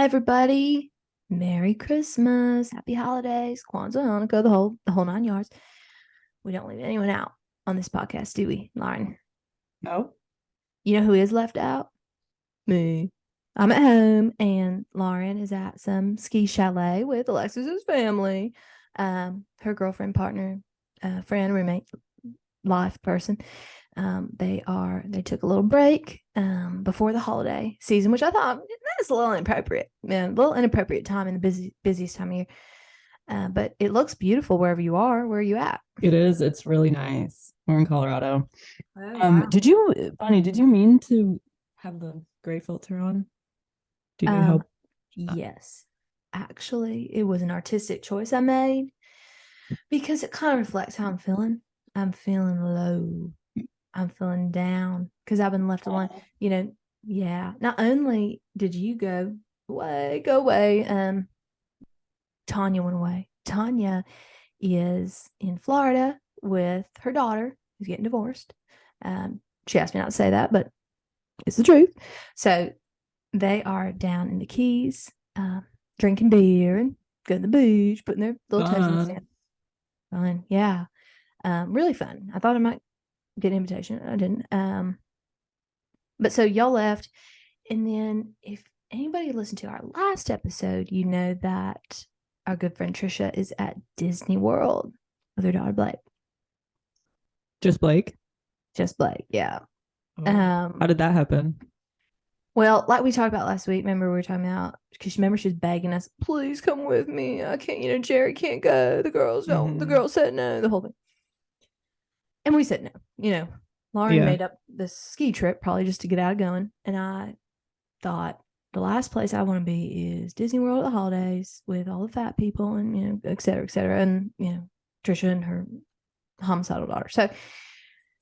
everybody. Merry Christmas. Happy holidays. Kwanzaa, Hanukkah, the whole 9 yards. We don't leave anyone out on this podcast, do we, Lauren? No. You know who is left out? Me. I'm at home, and Lauren is at some ski chalet with Alexis's family. Her girlfriend, partner, friend, roommate, life person. They took a little break before the holiday season, which I thought that's a little inappropriate. Man, a little inappropriate time in the busiest time of year. But it looks beautiful wherever you are. Where are you at? It is. It's really nice. We're in Colorado. Oh, wow. Bonnie, did you mean to have the gray filter on? Do you need help? Yes. Actually, it was an artistic choice I made because it kind of reflects how I'm feeling. I'm feeling low. I'm feeling down because I've been left alone. Yeah. Not only did you go away, Tonya went away. Tonya is in Florida with her daughter who's getting divorced. She asked me not to say that, but it's the truth. So they are down in the Keys, drinking beer and going to the beach, putting their little toes in the sand. Fun. Yeah. Really fun. I thought I might get an invitation. I didn't. But so y'all left. And then if anybody listened to our last episode, you know that our good friend Trisha is at Disney World with her daughter Blake. Just Blake? Just Blake, yeah. How did that happen? Well, like we talked about last week, remember we were talking about, because remember she was begging us, please come with me. I can't, Jerry can't go. The girls don't. Mhm. The girls said no, the whole thing. And we said no. Lauren made up this ski trip probably just to get out of going. And I thought the last place I want to be is Disney World at the holidays with all the fat people and, et cetera, et cetera. And, Trisha and her homicidal daughter. So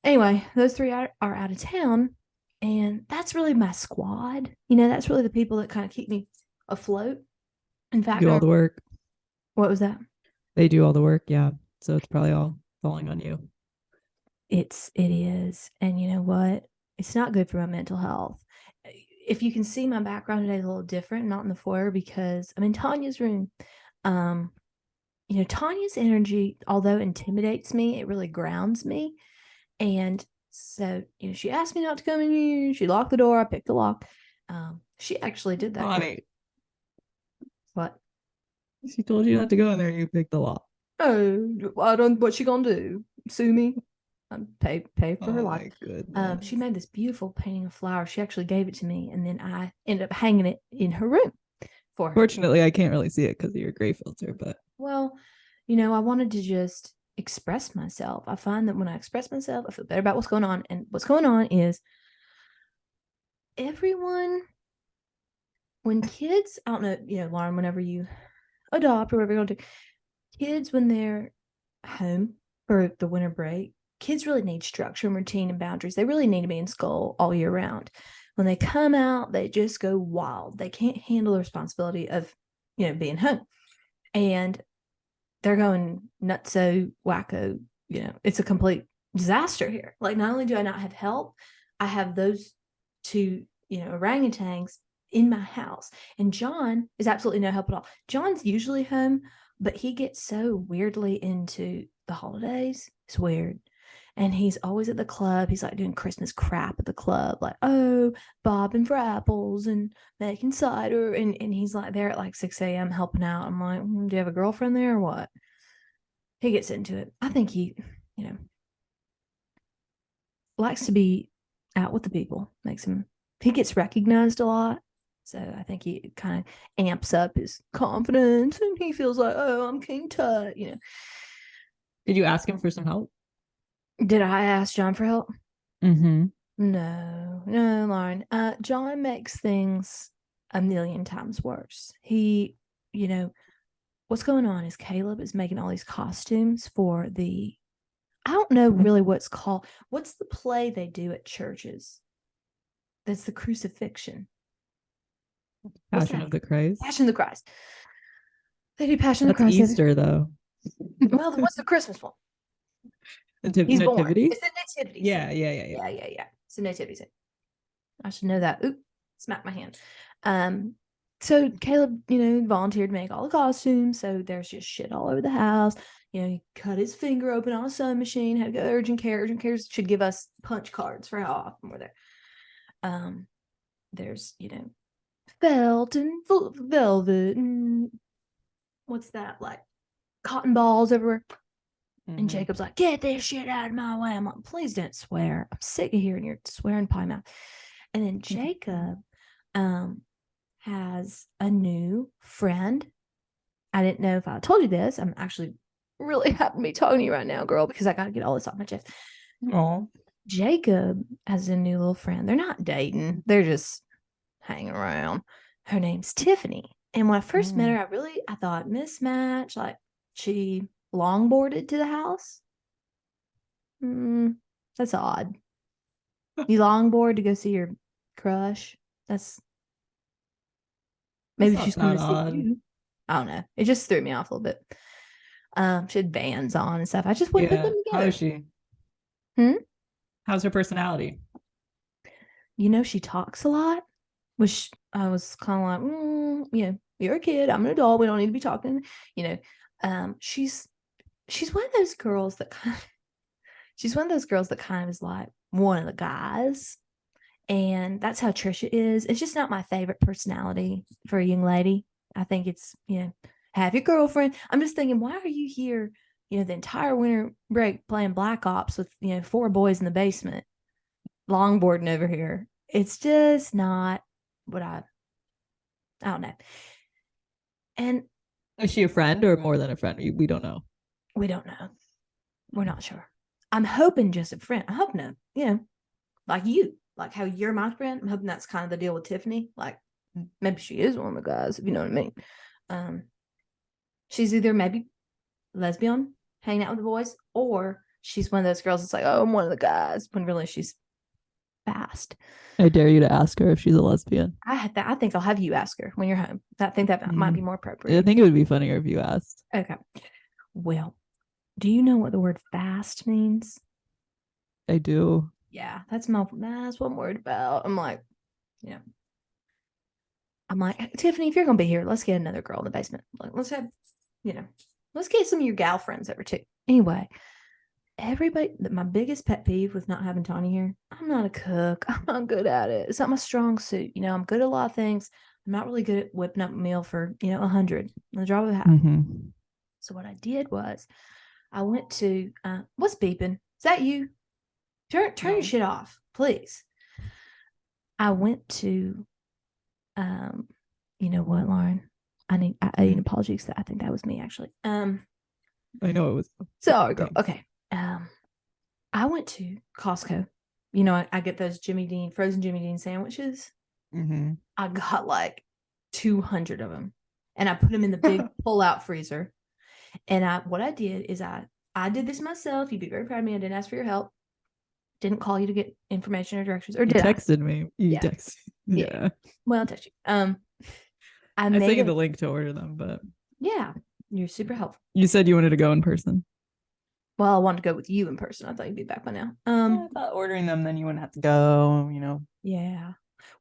anyway, those three are out of town. And that's really my squad. That's really the people that kind of keep me afloat. In fact, do all the work. What was that? They do all the work, yeah. So it's probably all falling on you. It is. And you know what? It's not good for my mental health. If you can see, my background today is a little different, not in the foyer, because I'm in Tanya's room. Tanya's energy, although intimidates me, it really grounds me. And so, she asked me not to come in here. She locked the door. I picked the lock. She actually did that. Bonnie. What? She told you not to go in there. You picked the lock. Oh, I don't. What's she gonna do? Sue me? Pay for her life. She made this beautiful painting of flowers. She actually gave it to me, and then I ended up hanging it in her room for her. Fortunately, I can't really see it because of your gray filter, but well, I wanted to just express myself. I find that when I express myself, I feel better about what's going on. And what's going on is everyone, when kids, I don't know, Lauren, whenever you adopt or whatever you're going to do, kids, when they're home for the winter break, kids really need structure and routine and boundaries. They really need to be in school all year round. When they come out, they just go wild. They can't handle the responsibility of, being home. And they're going nutso, wacko. It's a complete disaster here. Like, not only do I not have help, I have those two, orangutans in my house. And John is absolutely no help at all. John's usually home, but he gets so weirdly into the holidays. It's weird. And he's always at the club. He's like doing Christmas crap at the club, like, bobbing for apples and making cider. And he's like there at like 6 a.m. helping out. I'm like, do you have a girlfriend there or what? He gets into it. I think he, likes to be out with the people. He gets recognized a lot. So I think he kind of amps up his confidence and he feels like, I'm King Tut, Did you ask him for some help? Did I ask John for help? Mm-hmm. No, Lauren. John makes things a million times worse. He, what's going on is Caleb is making all these costumes for I don't know really what's called. What's the play they do at churches? That's the crucifixion. Passion of the Christ. Passion of the Christ. They do Passion of the Christ. Easter, though. Well, what's the Christmas one? He's born. Nativity? It's the nativity. Yeah. It's the nativity. I should know that. Oop, smack my hand. So Caleb, volunteered to make all the costumes. So there's just shit all over the house. He cut his finger open on a sewing machine, had to go to urgent care. Urgent care should give us punch cards for how often we're there. There's, felt and velvet and what's that, like cotton balls everywhere. And Jacob's like, get this shit out of my way. I'm like, please don't swear. I'm sick of hearing your swearing pie mouth. And then Jacob has a new friend. I didn't know if I told you this. I'm actually really happy to be talking to you right now, girl, because I got to get all this off my chest. Oh, Jacob has a new little friend. They're not dating. They're just hanging around. Her name's Tiffany. And when I first met her, I thought mismatch. Like she longboarded to the house. That's odd. You longboard to go see your crush. Maybe she's coming to see you. I don't know. It just threw me off a little bit. She had bands on and stuff. I just wouldn't put them together. How is she? How's her personality? She talks a lot, which I was kind of like, you're a kid. I'm an adult. We don't need to be talking. She's one of those girls that she's one of those girls that kind of is like one of the guys. And that's how Trisha is. It's just not my favorite personality for a young lady. I think it's, have your girlfriend. I'm just thinking, why are you here, the entire winter break playing Black Ops with, 4 boys in the basement, longboarding over here? It's just not what I don't know. And is she a friend or more than a friend? We don't know. We don't know. We're not sure. I'm hoping just a friend. I hope no, like you. Like how you're my friend. I'm hoping that's kind of the deal with Tiffany. Like maybe she is one of the guys, if you know what I mean. She's either maybe lesbian, hanging out with the boys, or she's one of those girls that's like, oh, I'm one of the guys, when really she's fast. I dare you to ask her if she's a lesbian. I think I'll have you ask her when you're home. I think that might be more appropriate. I think it would be funnier if you asked. Okay. Well, do you know what the word fast means? I do. Yeah, that's what I'm worried about. I'm like, Tiffany, if you're gonna be here, let's get another girl in the basement. Like, let's get some of your gal friends over too. Anyway, my biggest pet peeve with not having Tonya here, I'm not a cook. I'm not good at it. It's not my strong suit. I'm good at a lot of things. I'm not really good at whipping up a meal for 100 on the drop of a hat. So what I did was I went to what's beeping? Is that you? Turn your shit off, please. I went to you know what, Lauren? I need an apology because I think that was me actually. I know it was. Sorry, girl. Okay. I went to Costco. I get those frozen Jimmy Dean sandwiches. I got like 200 of them, and I put them in the big pull-out freezer. And what I did is I did this myself. You'd be very proud of me. I didn't ask for your help. Didn't call you to get information or directions. Or did you texted me? You texted. Yeah. Well, I'll text you. I sent you the link to order them, but yeah, you're super helpful. You said you wanted to go in person. Well, I wanted to go with you in person. I thought you'd be back by now. I thought ordering them, then you wouldn't have to go. Yeah.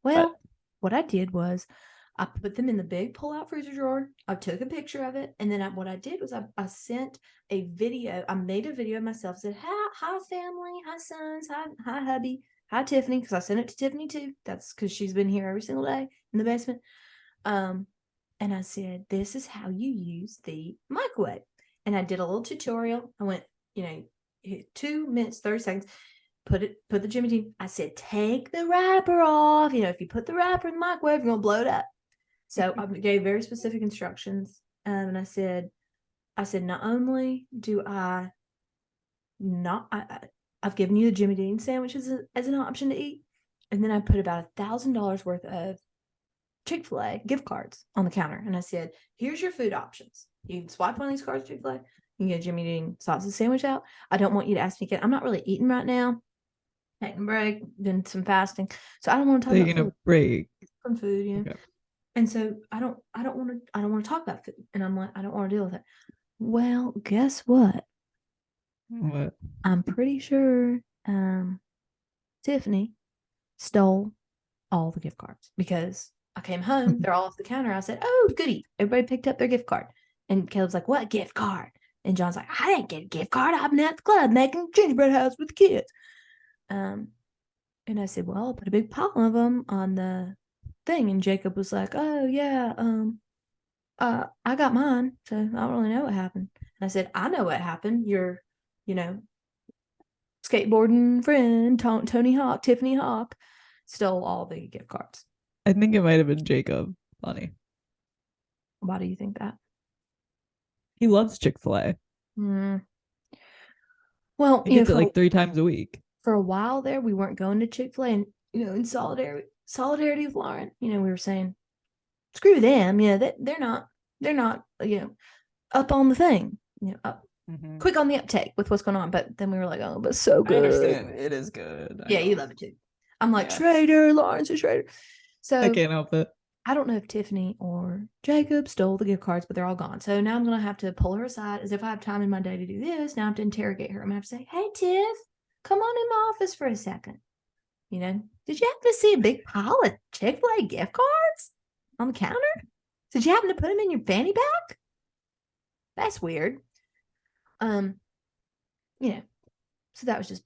Well, what I did was I put them in the big pull-out freezer drawer. I took a picture of it, and then what I did was I sent a video. I made a video of myself. Said, "Hi, family. Hi, sons. Hi, hubby. Hi, Tiffany." Because I sent it to Tiffany too. That's because she's been here every single day in the basement. And I said, "This is how you use the microwave." And I did a little tutorial. I went, 2 minutes, 30 seconds. Put the Jimmy Dean. I said, take the wrapper off. If you put the wrapper in the microwave, you're gonna blow it up. So I gave very specific instructions. And I said, not only do I've given you the Jimmy Dean sandwiches as an option to eat, and then I put about $1,000 worth of Chick-fil-A gift cards on the counter. And I said, here's your food options. You can swipe one of these cards, Chick-fil-A. You can get a Jimmy Dean sausage sandwich out. I don't want you to ask me again. I'm not really eating right now. Taking a break, doing some fasting. So I don't want to talk about food. A break From food, Okay. And so I don't want to talk about food. And I'm like, I don't want to deal with it. Well, guess what? What? I'm pretty sure Tiffany stole all the gift cards because I came home. They're all off the counter. I said, oh, goody. Everybody picked up their gift card. And Caleb's like, what gift card? And John's like, I didn't get a gift card. I've been at the club making gingerbread house with the kids. And I said, well, I'll put a big pile of them on the thing. And Jacob was like, oh, yeah, I got mine. So I don't really know what happened. And I said, I know what happened. Your, you know, skateboarding friend, Tony Hawk, Tiffany Hawk, stole all the gift cards. I think it might have been Jacob. Funny. Why do you think that? He loves Chick-fil-A. Well, He gets it like 3 times a week. For a while there, we weren't going to Chick-fil-A, and in solidarity with Lauren, we were saying, screw them, they're not up on the thing, up quick on the uptake with what's going on. But then we were like, oh, but so good. I understand. It is good. Yeah, you love it too. I'm like, traitor, Lauren's a traitor. So I can't help it. I don't know if Tiffany or Jacob stole the gift cards, but they're all gone. So now I'm going to have to pull her aside as if I have time in my day to do this. Now I have to interrogate her. I'm going to have to say, hey, Tiff, come on in my office for a second. Did you happen to see a big pile of Chick-fil-A gift cards on the counter? Did you happen to put them in your fanny pack? That's weird. So that was just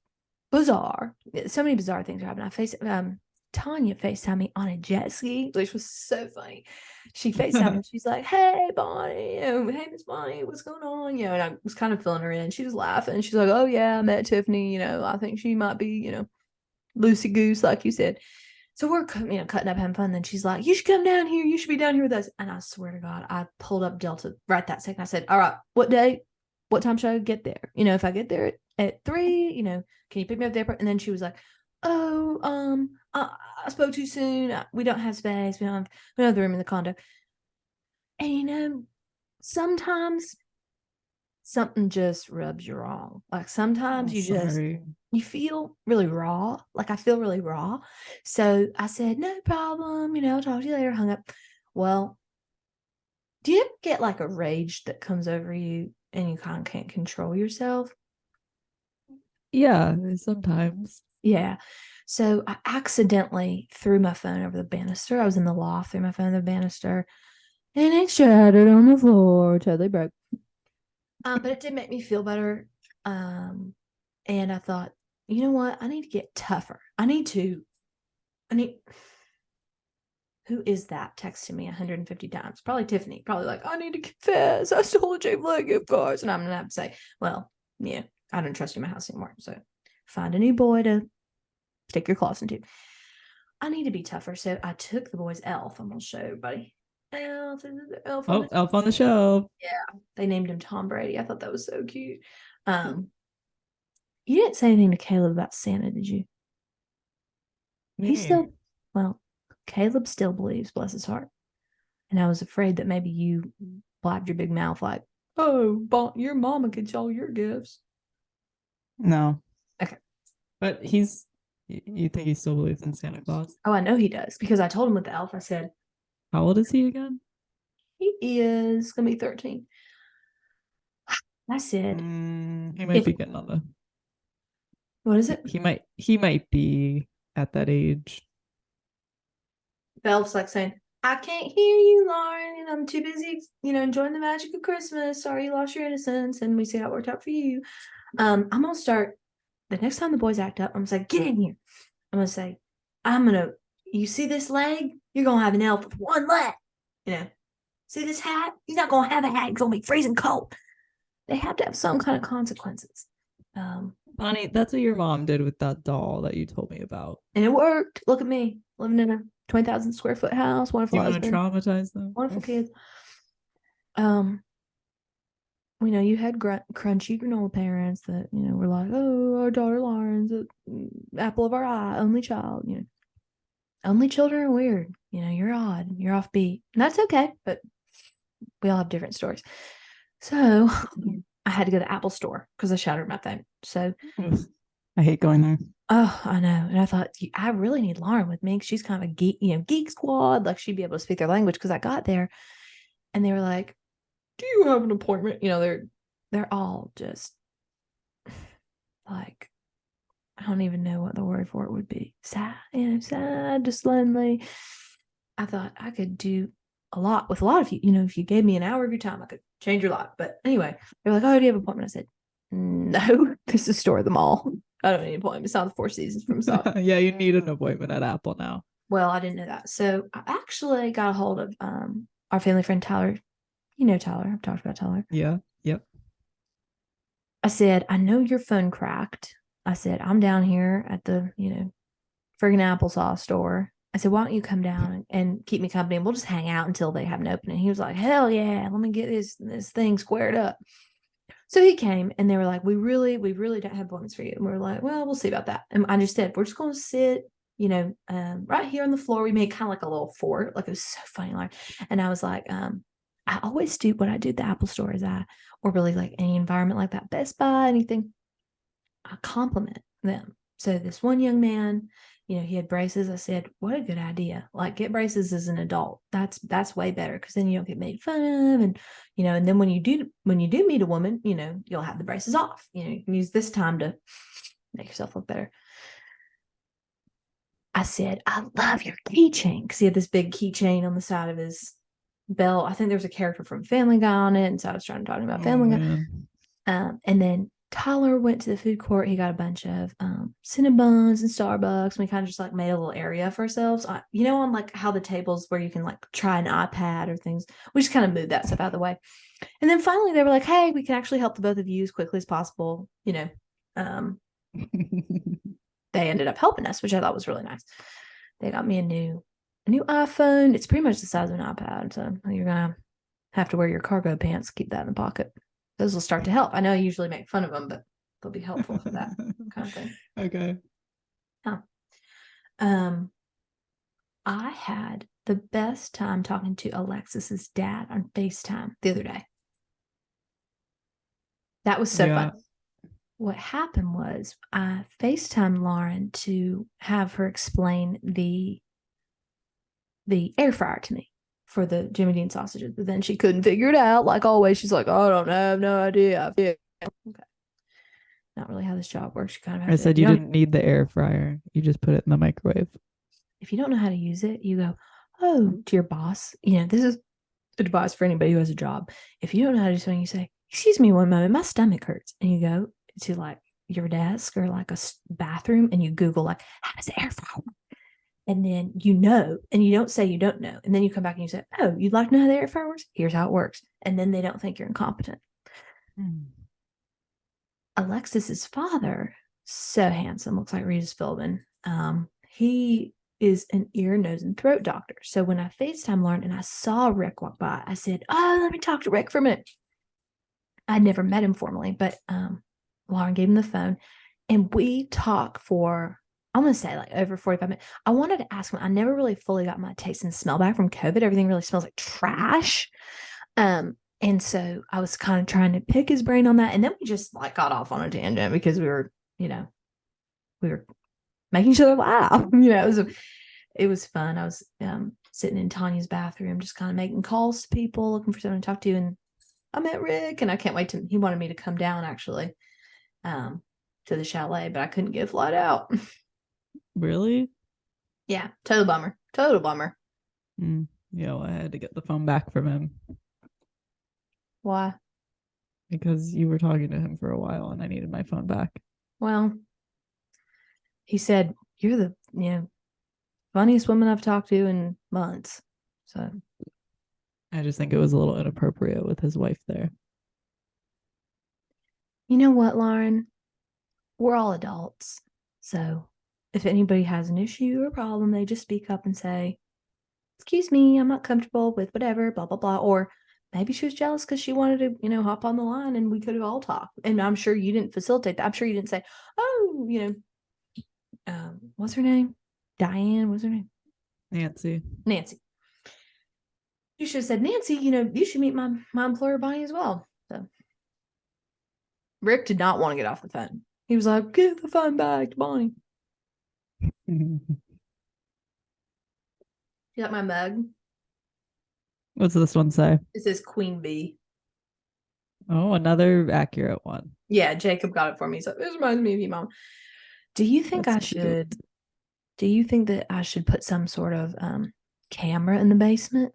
bizarre. So many bizarre things are happening. Tonya FaceTimed me on a jet ski, which was so funny. She FaceTimed me. She's like, hey, Bonnie. Hey, Miss Bonnie, what's going on? And I was kind of filling her in. She was laughing. She's like, oh, yeah, I met Tiffany. I think she might be, loosey goose, like you said. So we're, cutting up, having fun. Then she's like, you should come down here. You should be down here with us. And I swear to God, I pulled up Delta right that second. I said, all right, what day? What time should I get there? If I get there at 3, can you pick me up there? And then she was like, oh, I spoke too soon. We don't have space. We don't have the room in the condo. And sometimes something just rubs you wrong. Like sometimes you feel really raw. Like I feel really raw. So I said, no problem. I'll talk to you later. Hung up. Well, do you get like a rage that comes over you and you kind of can't control yourself? Yeah, sometimes. Yeah. So I accidentally threw my phone over the banister. I was in the loft, threw my phone over the banister, and it shattered on the floor. Totally broke. But it did make me feel better. And I thought, you know what? I need to get tougher. Who is that texting me 150 times? Probably Tiffany. Probably like, I need to confess. I stole a Chick-fil-A gift cards. And I'm going to have to say, well, yeah, I don't trust you in my house anymore. So find a new boy to stick your claws into. I need to be tougher. So I took the boy's elf. I'm going to show everybody. Elf on the show. Yeah. They named him Tom Brady. I thought that was so cute. You didn't say anything to Caleb about Santa, did you? Caleb still believes, bless his heart. And I was afraid that maybe you blabbed your big mouth like, oh, your mama gets all your gifts. No. Okay. But you think he still believes in Santa Claus? Oh, I know he does, because I told him with the elf, I said, how old is he again? He is going to be 13. I said, he might be getting on the. What is it? He might be at that age. The elf's like saying, I can't hear you, Lauren, and I'm too busy, enjoying the magic of Christmas. Sorry you lost your innocence, and we see how it worked out for you. I'm going to start, the next time the boys act up, I'm going to say, get in here. I'm going to say, you see this leg? You're going to have an elf with one leg. See this hat? He's not going to have a hat. He's going to be freezing cold. They have to have some kind of consequences. Bonnie, that's what your mom did with that doll that you told me about. And it worked. Look at me, living in a 20,000 square foot house. Wonderful husband. You want to traumatize them? Wonderful kids. You had crunchy granola parents that, were like, oh, our daughter Lauren's the apple of our eye, only child. Only children are weird. You're odd. You're offbeat. And that's okay, but we all have different stories. So I had to go to the Apple store because I shattered my phone. So I hate going there. Oh, I know. And I thought, I really need Lauren with me because she's kind of a geek, geek squad. Like she'd be able to speak their language because I got there and they were like, do you have an appointment? They're all just like, I don't even know what the word for it would be. Sad, sad, just lonely. I thought I could do a lot with a lot of you. You know, if you gave me an hour of your time, I could change your life. But anyway, they were like, "Oh, do you have an appointment?" I said, "No, this is store of them all. I don't need an appointment. It's not the Four Seasons from South." Yeah, you need an appointment at Apple now. Well, I didn't know that. So I actually got a hold of our family friend Tyler. You know Tyler. I've talked about Tyler. Yeah. Yep. I said, "I know your phone cracked." I said, "I'm down here at the, friggin' applesauce store." I said, "Why don't you come down and keep me company and we'll just hang out until they have an opening?" He was like, "Hell yeah, let me get this thing squared up." So he came and they were like, we really don't have appointments for you. And we were like, "Well, we'll see about that." And I just said, "We're just going to sit, right here on the floor." We made kind of like a little fort. Like, it was so funny. Like, and I was like, I always do what I do at the Apple store is or really like any environment like that, Best Buy, anything, I compliment them. So this one young man, he had braces. I said, "What a good idea. Like, get braces as an adult. That's way better because then you don't get made fun of. And then when you do meet a woman, you'll have the braces off. You can use this time to make yourself look better." I said, "I love your keychain," because he had this big keychain on the side of his belt. I think there was a character from Family Guy on it. And so I was trying to talk about Oh Family Guy. man. And then Tyler went to the food court. He got a bunch of Cinnabons and Starbucks. And we kind of just like made a little area for ourselves. On like how the tables where you can like try an iPad or things. We just kind of moved that stuff out of the way. And then finally they were like, "Hey, we can actually help the both of you as quickly as possible." They ended up helping us, which I thought was really nice. They got me a new iPhone. It's pretty much the size of an iPad. So you're gonna have to wear your cargo pants, keep that in the pocket. Those will start to help. I know I usually make fun of them, but they'll be helpful for that kind of thing. Okay. Yeah. Um, I had the best time talking to Alexis's dad on FaceTime the other day. That was so Yeah. fun. What happened was I FaceTimed Lauren to have her explain the air fryer to me for the Jimmy Dean sausages, but then she couldn't figure it out. Like always, she's like, "I don't know, I have no idea." Okay. Not really how this job works. You kind of have I to, said you didn't need the air fryer. You just put it in the microwave. if you don't know how to use it, you go, "Oh," to your boss. This is advice for anybody who has a job. If you don't know how to do something, you say, "Excuse me one moment, my stomach hurts." And you go to like your desk or like a bathroom and you Google like, "How does the air fryer work?" And then and you don't say you don't know. And then you come back and you say, "Oh, you'd like to know how the air fryer works? Here's how it works." And then they don't think you're incompetent. Alexis's father, so handsome, looks like Regis Philbin. He is an ear, nose, and throat doctor. So when I FaceTime Lauren and I saw Rick walk by, I said, "Oh, let me talk to Rick for a minute." I'd never met him formally, but Lauren gave him the phone and we talked for, I'm going to say like over 45 minutes. I wanted to ask him, I never really fully got my taste and smell back from COVID. Everything really smells like trash. And so I was kind of trying to pick his brain on that. And then we just like got off on a tangent because we were making each other laugh. It was fun. I was sitting in Tonya's bathroom, just kind of making calls to people, looking for someone to talk to. And I met Rick and I can't wait he wanted me to come down actually to the chalet, but I couldn't get a flight out. Really? Yeah, total bummer. Total bummer. Yeah, well, I had to get the phone back from him Why? because you were talking to him for a while and I needed my phone back. Well, he said, "You're the funniest woman I've talked to in months." So I just think it was a little inappropriate with his wife there. you know what, Lauren? We're all adults. So if anybody has an issue or a problem, they just speak up and say, "Excuse me, I'm not comfortable with whatever, blah, blah, blah." Or maybe she was jealous because she wanted to, hop on the line and we could have all talked. And I'm sure you didn't facilitate that. I'm sure you didn't say, "Oh, what's her name? Diane, what's her name? Nancy. Nancy." You should have said, "Nancy, you should meet my employer, Bonnie, as well." So Rick did not want to get off the phone. He was like, "Give the phone back to Bonnie." You like my mug? What's this one say? It says Queen Bee. Oh, another accurate one. Yeah, Jacob got it for me. So this reminds me of you, Mom. Do you think That's I cute. should? Do you think that I should put some sort of camera in the basement.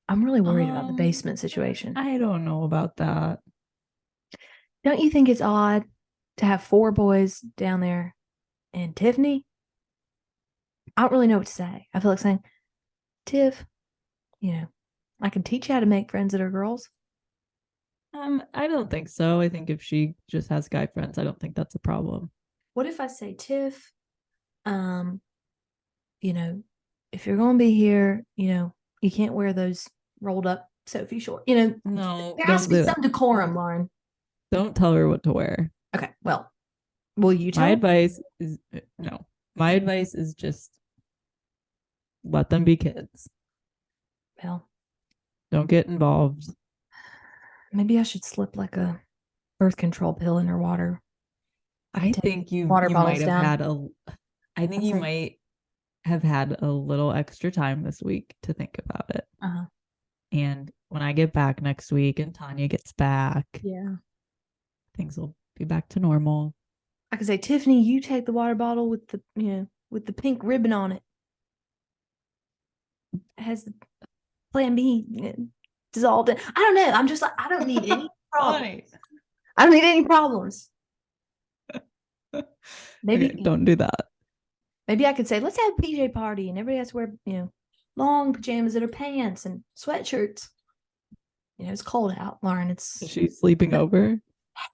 I'm really worried about the basement situation. I don't know about that. Don't you think it's odd to have 4 boys down there and Tiffany? I don't really know what to say. I feel like saying, Tiff, I can teach you how to make friends that are girls. I don't think so. I think if she just has guy friends, I don't think that's a problem. What if I say, Tiff, um, you know, if you're going to be here, you can't wear those rolled up Sophie shorts. No, There has don't to be do some that. decorum, Lauren. Don't tell her what to wear. Okay, well, will you My tell her? advice is no. My advice is just let them be kids. Well, Don't get involved. maybe I should slip like a birth control pill in her water. I Take think water you bottles might have down. had I think you might have had a little extra time this week to think about it. Uh-huh. And when I get back next week and Tonya gets back, Yeah. things will be back to normal. I could say, Tiffany, you take the water bottle with the pink ribbon on it. It has the Plan B dissolved in. I don't know. I'm just like, I don't need any problems. I don't need any problems. Maybe Okay, don't do that. Maybe I could say, let's have a PJ party and everybody has to wear, long pajamas that are pants and sweatshirts. It's cold out, Lauren. Is she sleeping over?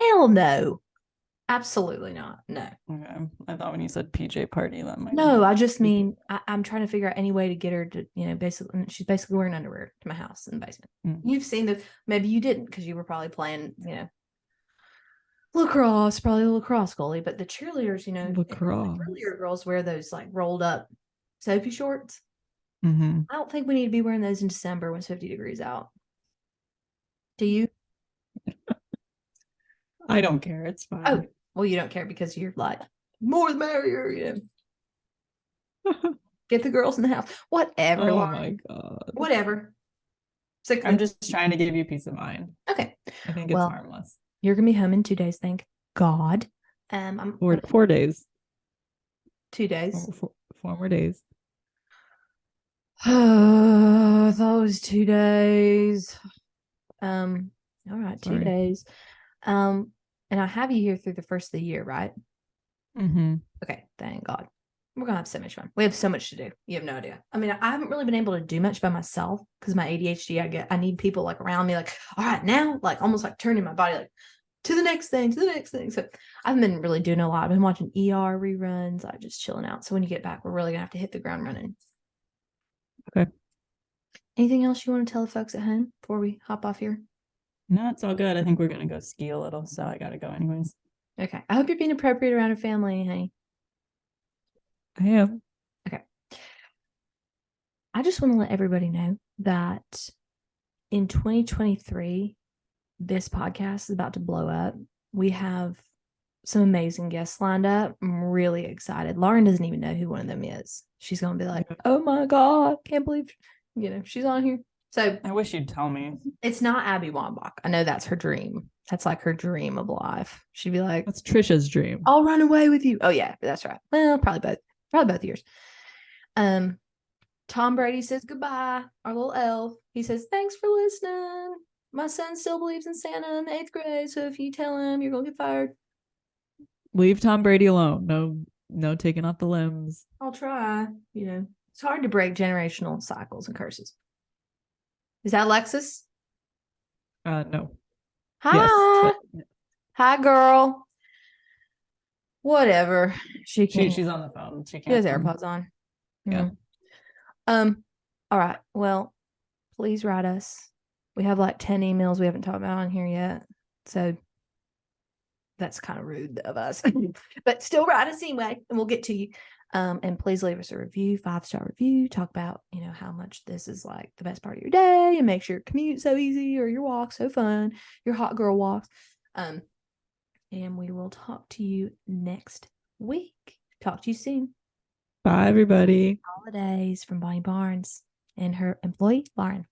Hell no. Absolutely not. No. Okay. I thought when you said PJ party, that might. No, I just mean I'm trying to figure out any way to get her to, basically, she's basically wearing underwear to my house in the basement. You've seen the, maybe you didn't because you were probably playing, lacrosse, probably a lacrosse goalie, but the cheerleaders, lacrosse. The cheerleader girls wear those like rolled up Sophie shorts. Mm-hmm. I don't think we need to be wearing those in December when it's 50 degrees out. Do you? I don't care. It's fine. Oh, well, you don't care because you're like, more the merrier, Get the girls in the house. Whatever. Oh my God. Whatever. I'm just trying to give you peace of mind. Okay. I think it's harmless. You're gonna be home in 2 days, thank God. I'm 4 days. 2 days. 4 more days. Those 2 days. All right, Sorry. 2 days. And I have you here through the first of the year, right? Mm-hmm. Okay, thank God. We're gonna have so much fun. We have so much to do. You have no idea. I mean, I haven't really been able to do much by myself because my ADHD. I need people like around me, like, all right, now, like almost like turning my body like to the next thing, to the next thing. So I haven't been really doing a lot. I've been watching ER reruns. I'm just chilling out. So when you get back, we're really gonna have to hit the ground running. Okay. Anything else you want to tell the folks at home before we hop off here? No, it's all good. I think we're gonna go ski a little, so I gotta go anyways. Okay. I hope you're being appropriate around your family, honey. I am. Okay. I just want to let everybody know that in 2023, this podcast is about to blow up. We have some amazing guests lined up. I'm really excited. Lauren doesn't even know who one of them is. She's going to be like, oh my God, can't believe, she's on here. So I wish you'd tell me. It's not Abby Wambach. I know that's her dream. That's like her dream of life. She'd be like, that's Trisha's dream. I'll run away with you. Oh yeah, that's right. Well, probably both years. Tom Brady says goodbye. Our little elf. He says, thanks for listening. My son still believes in Santa in the 8th grade. So if you tell him, you're gonna get fired. Leave Tom Brady alone. No taking off the limbs. I'll try. It's hard to break generational cycles and curses. Is that Alexis? No. Hi. Yes, but... Hi, girl. Whatever. She's on the phone. She has AirPods on. Yeah. All right. Well, please write us. We have like 10 emails we haven't talked about on here yet. So that's kind of rude of us. But still write us anyway, and we'll get to you. And please leave us a review, 5-star review. Talk about, how much this is like the best part of your day and makes your commute so easy or your walk so fun, your hot girl walks. And we will talk to you next week. Talk to you soon. Bye, everybody. Holidays from Bonnie Barnes and her employee, Lauren.